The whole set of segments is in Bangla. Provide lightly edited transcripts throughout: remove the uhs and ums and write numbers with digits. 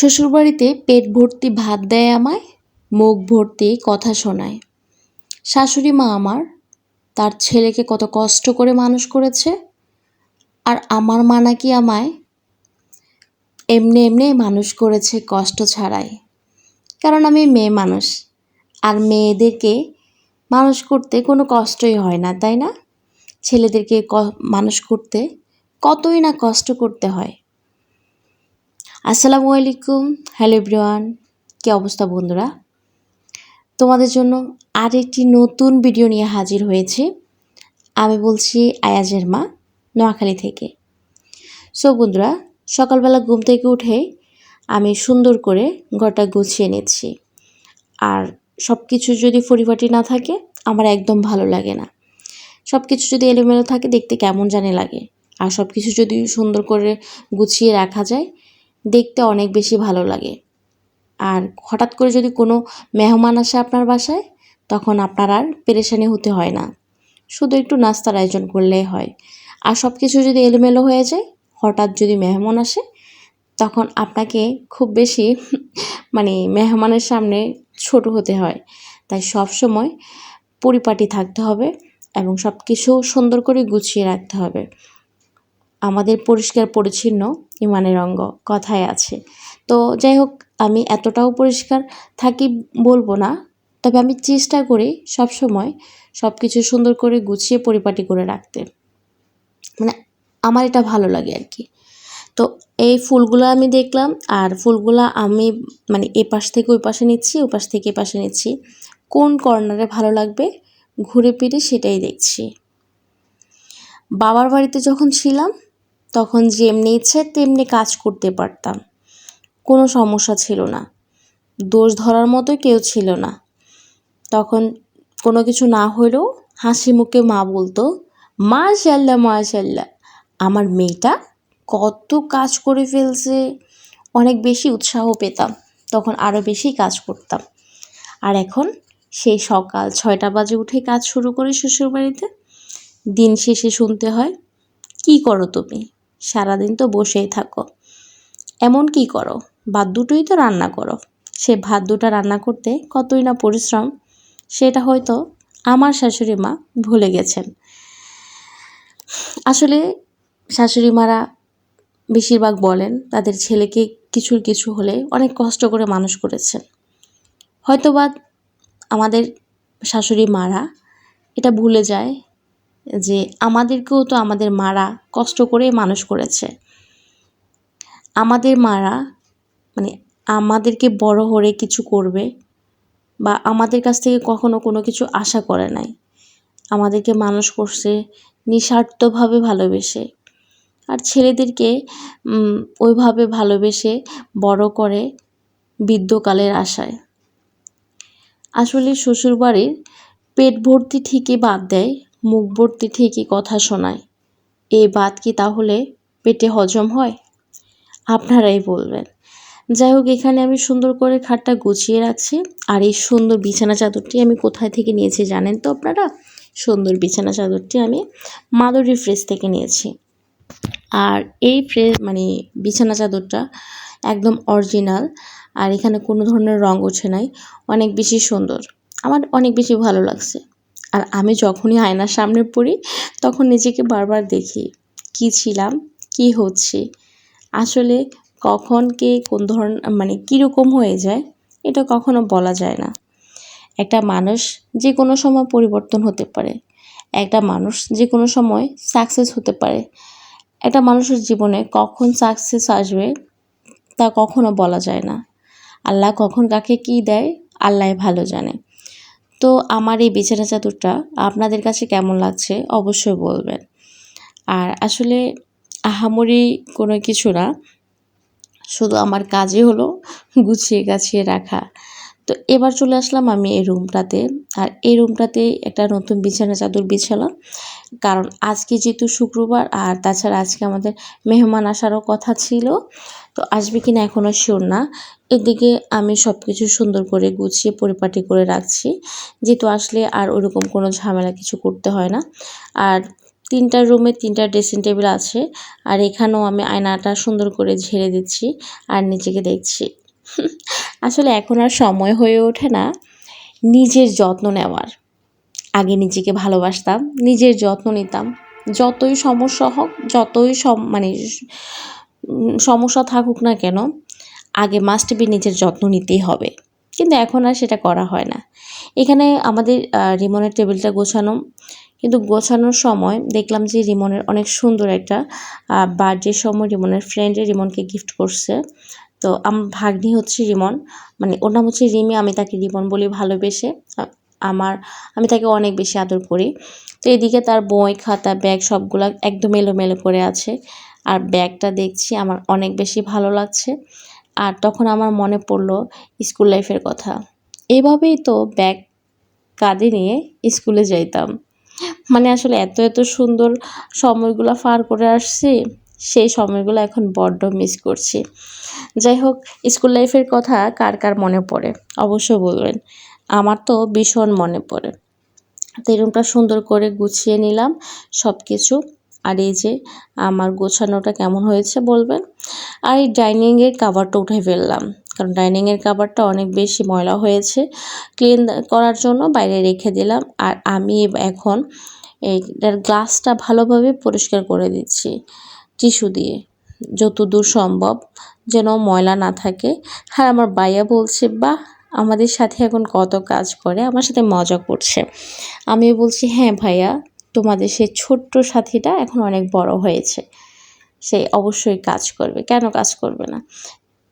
শ্বশুরবাড়িতে পেট ভর্তি ভাত দেয় আমায়, মুখ ভর্তি কথা শোনায়। শাশুড়ি মা আমার তার ছেলেকে কত কষ্ট করে মানুষ করেছে, আর আমার মা নাকি আমায় এমনি এমনি মানুষ করেছে কষ্ট ছাড়াই। কারণ আমি মেয়ে মানুষ, আর মেয়েদেরকে মানুষ করতে কোনো কষ্টই হয় না, তাই না? ছেলেদেরকে মানুষ করতে কতই না কষ্ট করতে হয়। আসসালামু আলাইকুম, হ্যালো এভরিওয়ান, কী অবস্থা বন্ধুরা? তোমাদের জন্য আরেকটি নতুন ভিডিও নিয়ে হাজির হয়েছি। আমি বলছি আয়াজের মা, নোয়াখালী থেকে। সো বন্ধুরা, সকালবেলা ঘুম থেকে উঠে আমি সুন্দর করে ঘরটা গুছিয়ে নিচ্ছি। আর সব কিছু যদি পরিপাটি না থাকে আমার একদম ভালো লাগে না। সব কিছু যদি এলোমেলো থাকে দেখতে কেমন জানি লাগে, আর সব কিছু যদি সুন্দর করে গুছিয়ে রাখা যায় দেখতে অনেক বেশি ভালো লাগে। আর হঠাৎ করে যদি কোনো মেহমান আসে আপনার বাসায়, তখন আপনার আর পেরেশানি হতে হয় না, শুধু একটু নাস্তার আয়োজন করলেই হয়। আর সব কিছু যদি এলোমেলো হয়ে যায়, হঠাৎ যদি মেহমান আসে, তখন আপনাকে খুব বেশি মেহমানের সামনে ছোট হতে হয়। তাই সব সময় পরিপাটি থাকতে হবে এবং সব কিছু সুন্দর করে গুছিয়ে রাখতে হবে। আমাদের পরিষ্কার পরিচ্ছন্ন ইমানের অঙ্গ, কথায় আছে। তো যাই হোক, আমি এতটাও পরিষ্কার থাকি বলবো না, তবে আমি চেষ্টা করি সব সময় সব কিছু সুন্দর করে গুছিয়ে পরিপাটি করে রাখতে। আমার এটা ভালো লাগে আর কি। তো এই ফুলগুলো আমি দেখলাম, আর ফুলগুলো আমি এ পাশ থেকে ওই পাশে নিচ্ছি, ওই পাশ থেকে এ পাশে নিচ্ছি। কোন কর্নারে ভালো লাগবে ঘুরে ফিরে সেটাই দেখছি। বাবার বাড়িতে যখন ছিলাম তখন যেমনি ইচ্ছে তেমনি কাজ করতে পারতাম, কোনো সমস্যা ছিল না, দোষ ধরার মতো কেউ ছিল না। তখন কোনো কিছু না হলেও হাসি মুখে মা বলতো, মাশাল্লাহ মাশাল্লাহ, আমার মেয়েটা কত কাজ করে ফেলছে। অনেক বেশি উৎসাহ পেতাম, তখন আরও বেশি কাজ করতাম। আর এখন সেই সকাল 6টা বাজে উঠে কাজ শুরু করি শ্বশুরবাড়িতে। দিন শেষে শুনতে হয়, কি করো তুমি, সারাদিন তো বসেই থাকো, এমন কি করো, ভাত দুটোই তো রান্না করো। সে ভাত দুটো রান্না করতে কতই না পরিশ্রম, সেটা হয়তো আমার শাশুড়ি মা ভুলে গেছেন। আসলে শাশুড়ি মারা বেশিরভাগ বলেন তাদের ছেলেকে কিছু হলে অনেক কষ্ট করে মানুষ করেছেন। হয়তোবা আমাদের শাশুড়ি মারা এটা ভুলে যায় যে আমাদেরকেও তো আমাদের মারা কষ্ট করে মানুষ করেছে। আমাদের মারা আমাদেরকে বড় হয়ে কিছু করবে বা আমাদের কাছ থেকে কখনো কোনো কিছু আশা করে নাই। আমাদেরকে মানুষ করছে নিঃস্বার্থভাবে ভালোবেসে, আর ছেলেদেরকে ওইভাবে ভালোবেসে বড় করে বৃদ্ধকালের আশায়। আসলে শ্বশুরবাড়ির পেট ভর্তি ঠিকই ভাত দেয়, মুখ ভর্তি ঠিকই কথা শোনায়। এই ভাত কি তাহলে পেটে হজম হয়? আপনারাই বলবেন। যাই হোক, এখানে আমি সুন্দর করে খাটটা গুছিয়ে রাখছি। আর এই সুন্দর বিছানা চাদরটি আমি কোথায় থেকে নিয়েছি জানেন তো আপনারা? সুন্দর বিছানা চাদরটি আমি মাদুরি ফ্রেশ থেকে নিয়েছি। আর এই বিছানা চাদরটা একদম অরিজিনাল, আর এখানে কোনো ধরনের রং ওঠে নাই। অনেক বেশি সুন্দর, আমার অনেক বেশি ভালো লাগছে। আর আমি যখনই আয়নার সামনে পড়ি তখন নিজেকে বারবার দেখি, কি ছিলাম, কি হচ্ছে। আসলে কখন কে কোন ধরনের কীরকম হয়ে যায় এটা কখনো বলা যায় না। একটা মানুষ যে কোনো সময় পরিবর্তন হতে পারে, একটা মানুষ যে কোনো সময় সাকসেস হতে পারে। একটা মানুষের জীবনে কখন সাকসেস আসবে তা কখনো বলা যায় না। আল্লাহ কখন কাকে কী দেয় আল্লাহই ভালো জানে। তো আমার এই বিছানা চাদরটা আপনাদের কাছে কেমন লাগছে অবশ্যই বলবেন। আর আসলে আহামরি কোনো কিছু না, শুধু আমার কাজই হলো গুছিয়ে গাছিয়ে রাখা। তো এবার চলে আসলাম আমি এই রুমটাতে। আর এই রুমটাতে একটা নতুন বিছানা চাদর বিছালাম, কারণ আজকে যেহেতু শুক্রবার, আর তাছাড়া আজকে আমাদের মেহমান আসারও কথা ছিল। তো আসবে কিনা এখনও শিওর না। এদিকে আমি সব কিছু সুন্দর করে গুছিয়ে পরিপাটি করে রাখছি, যেহেতু আসলে আর ওরকম কোনো ঝামেলা কিছু করতে হয় না। আর 3টা রুমে 3টা ড্রেসিং টেবিল আছে, আর এখানেও আমি আয়নাটা সুন্দর করে ঝেড়ে দিচ্ছি আর নিজেকে দেখছি। আসলে এখন আর সময় হয়ে ওঠে না নিজের যত্ন নেওয়ার। আগে নিজেকে ভালোবাসতাম, নিজের যত্ন নিতাম, যতই সমস্যা হোক, যতই সমস্যা থাকুক না কেন, আগে মাস্ট বি নিজের যত্ন নিতেই হবে। কিন্তু এখন আর সেটা করা হয় না। এখানে আমাদের রিমনের টেবিলটা গোছানো, কিন্তু গোছানোর সময় দেখলাম যে রিমনের অনেক সুন্দর একটা বার্থডের সময় রিমনের ফ্রেন্ডে রিমনকে গিফট করছে। তো আমার ভাগ্নি হচ্ছে রিমন, মানে ওর নাম হচ্ছে রিমি, আমি তাকে রিমন বলি ভালোবেসে। আমি তাকে অনেক বেশি আদর করি। তো এদিকে তার বই খাতা ব্যাগ সবগুলা একদম এলোমেলো করে আছে, আর ব্যাগটা দেখছি আমার অনেক বেশি ভালো লাগছে। আর তখন আমার মনে পড়লো স্কুল লাইফের কথা। এভাবেই তো ব্যাগ কাঁধে নিয়ে স্কুলে যাইতাম। মানে আসলে এত এত সুন্দর সময়গুলো পার করে আসছি, সেই সময়গুলো এখন বড্ড মিস করছি। যাই হোক, স্কুল লাইফের কথা কার কার মনে পড়ে অবশ্যই বলবেন। আমার তো ভীষণ মনে পড়ে। তো এই রুমটা সুন্দর করে গুছিয়ে নিলাম সব কিছু। আর এই যে আমার গোছানোটা কেমন হয়েছে বলবেন। আর এই ডাইনিংয়ের কাভারটা উঠে ফেললাম, কারণ ডাইনিংয়ের কাভারটা অনেক বেশি ময়লা হয়েছে। ক্লিন করার জন্য বাইরে রেখে দিলাম। আর আমি এখন এইটার গ্লাসটা ভালোভাবে পরিষ্কার করে দিচ্ছি টিস্যু দিয়ে, যতদূর সম্ভব যেন ময়লা না থাকে। আর আমার ভাইয়া বলছে, বাহ, আমাদের সাথে এখন কত কাজ করে, আমার সাথে মজা করছে। আমি বলছি, হ্যাঁ ভাইয়া, তোমাদের সেই ছোট্ট সাথীটা এখন অনেক বড় হয়েছে, সে অবশ্যই কাজ করবে, কেন কাজ করবে না।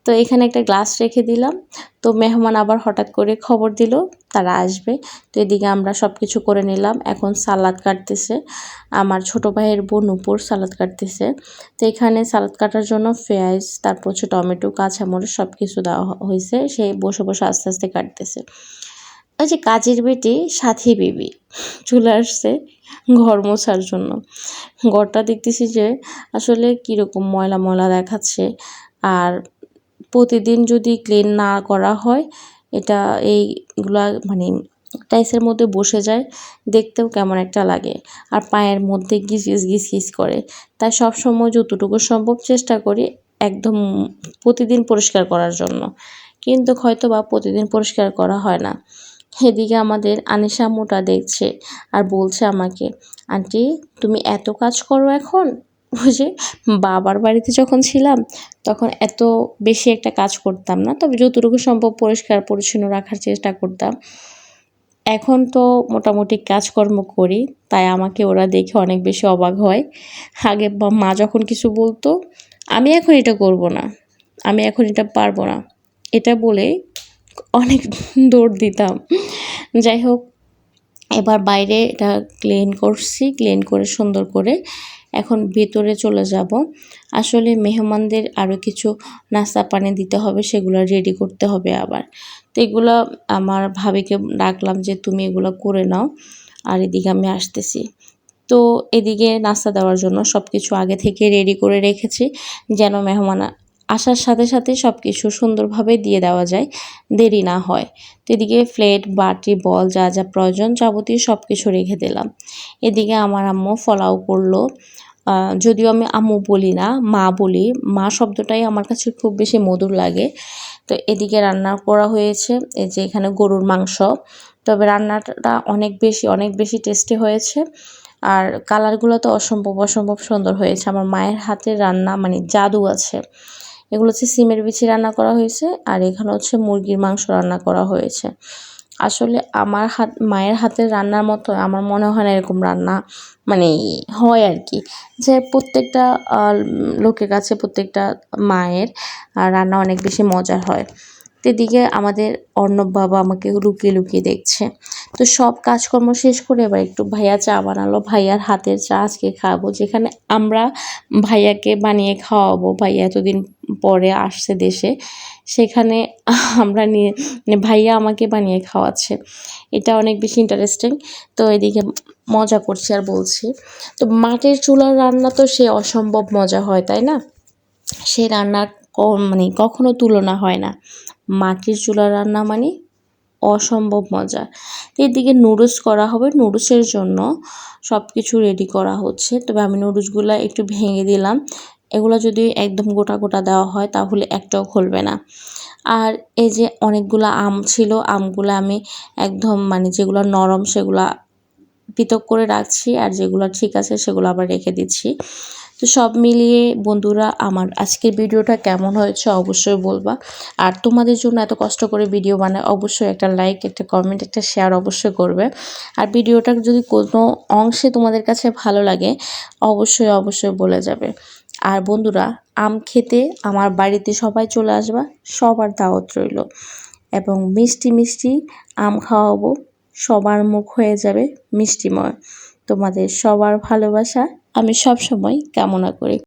তো এখানে একটা গ্লাস রেখে দিলাম। তো মেহমান আবার হঠাৎ করে খবর দিল তারা আসবে। তো এদিকে আমরা সব কিছু করে নিলাম। এখন সালাদ কাটতেছে আমার ছোট ভাইয়ের বোন নূপুর, সালাদ কাটতেছে। তো এখানে সালাদ কাটার জন্য পেঁয়াজ, তারপর হচ্ছে টমেটো, কাঁচামরিচ সব কিছু দেওয়া হয়েছে। সে বসে বসে আস্তে আস্তে কাটতেছে। ওই যে কাজের বেটি সাথী বিবি চলে আসছে ঘর মোছার জন্য। ঘরটা দেখতেছি যে আসলে কীরকম ময়লা ময়লা দেখাচ্ছে। আর প্রতিদিন যদি ক্লিন না করা হয়, এটা এইগুলা মানে টাইলসের মধ্যে বসে যায়, দেখতেও কেমন একটা লাগে, আর পায়ের মধ্যে গিজ গিজ গিজ গিজ করে। তাই সবসময় যতটুকু সম্ভব চেষ্টা করি একদম প্রতিদিন পরিষ্কার করার জন্য, কিন্তু হয়তো বা প্রতিদিন পরিষ্কার করা হয় না। এদিকে আমাদের আনিশা আম্মুটা দেখছে আর বলছে আমাকে, আন্টি তুমি এত কাজ করো এখন? ওই যে বাবার বাড়িতে যখন ছিলাম তখন এত বেশি একটা কাজ করতাম না, তবে যতটুকু সম্ভব পরিষ্কার পরিচ্ছন্ন রাখার চেষ্টা করতাম। এখন তো মোটামুটি কাজকর্ম করি, তাই আমাকে ওরা দেখে অনেক বেশি অবাক হয়। আগে মা যখন কিছু বলতো, আমি এখন এটা করব না, আমি এখন এটা পারবো না, এটা বলে অনেক দৌড় দিতাম। যাই হোক, এবার বাইরে এটা ক্লিন করছি, ক্লিন করে সুন্দর করে এখন ভেতরে চলে যাব। আসলে মেহমানদের আরও কিছু নাস্তা পানি দিতে হবে, সেগুলো রেডি করতে হবে আবার। তো এগুলো আমার ভাবিকে ডাকলাম যে তুমি এগুলো করে নাও, আর এদিকে আমি আসতেছি। তো এদিকে নাস্তা দেওয়ার জন্য সব কিছু আগে থেকে রেডি করে রেখেছি, যেন মেহমান আসার সাথে সাথে সব কিছু সুন্দরভাবে দিয়ে দেওয়া যায়, দেরি না হয়। তো এদিকে প্লেট বাটি বল যা যা প্রয়োজন যাবতীয় সব কিছু রেখে দিলাম। এদিকে আমার আম্মু পোলাও করলো। যদিও আমি আম্মু বলি না, মা বলি, মা শব্দটাই আমার কাছে খুব বেশি মধুর লাগে। তো এদিকে রান্না করা হয়েছে, এই যে এখানে গরুর মাংস। তবে রান্নাটা অনেক বেশি টেস্টি হয়েছে, আর কালারগুলো তো অসম্ভব সুন্দর হয়েছে। আমার মায়ের হাতের রান্না মানে জাদু আছে। এগুলো হচ্ছে সিমের বিচি রান্না করা হয়েছে, আর এখানে হচ্ছে মুরগির মাংস রান্না করা হয়েছে। আসলে আমার মায়ের হাতের রান্নার মতো আমার মনে হয় না এরকম রান্না মানে হয় আর কি, যে প্রত্যেকটা লোকের কাছে প্রত্যেকটা মায়ের রান্না অনেক বেশি মজার হয়। এদিকে আমাদের অর্ণব বাবা আমাকে লুকিয়ে লুকিয়ে দেখছে। তো সব কাজকর্ম শেষ করে এবার একটু ভাইয়া চা বানালো, ভাইয়ার হাতের চা আজকে খাবো, যেখানে আমরা ভাইয়াকে বানিয়ে খাওয়াবো। ভাইয়া এতদিন পরে আসছে দেশে, সেখানে আমরা নিয়ে ভাইয়া আমাকে বানিয়ে খাওয়াচ্ছে, এটা অনেক বেশি ইন্টারেস্টিং। তো এদিকে মজা করছি আর বলছি, তো মাটির চুলার রান্না তো সে অসম্ভব মজা হয়, তাই না? সেই রান্নার মানে কখনো তুলনা হয় না। মাটির চুলার রান্না মানে অসম্ভব মজা। তো এদিকে নুডলস করা হবে, নুডলসের জন্য সব কিছু রেডি করা হচ্ছে। তবে আমি নুডলসগুলো একটু ভেঙে দিলাম, এগুলো যদি একদম গোটা গোটা দেওয়া হয় তাহলে একটাও খুলবে না। আর এই যে অনেকগুলো আম ছিল, আমগুলো আমি একদম মানে যেগুলো নরম সেগুলা পৃথক করে রাখছি, আর যেগুলো ঠিক আছে সেগুলো আবার রেখে দিচ্ছি। তো সব মিলিয়ে বন্ধুরা আমার আজকের ভিডিওটা কেমন হয়েছে অবশ্যই বলবা। আর তোমাদের জন্য এত কষ্ট করে ভিডিও বানায়, অবশ্যই একটা লাইক, একটা কমেন্ট, একটা শেয়ার অবশ্যই করবে। আর ভিডিওটা যদি কোনো অংশে তোমাদের কাছে ভালো লাগে অবশ্যই অবশ্যই বলে যাবে। আর বন্ধুরা, আম খেতে আমার বাড়িতে সবাই চলে আসবা, সবার দাওয়াত রইল। এবং মিষ্টি মিষ্টি আম খাওয়াবো, সবার মুখ হয়ে যাবে মিষ্টিময়। তোমাদের সবার ভালোবাসা আমি সব সময় কামনা করি।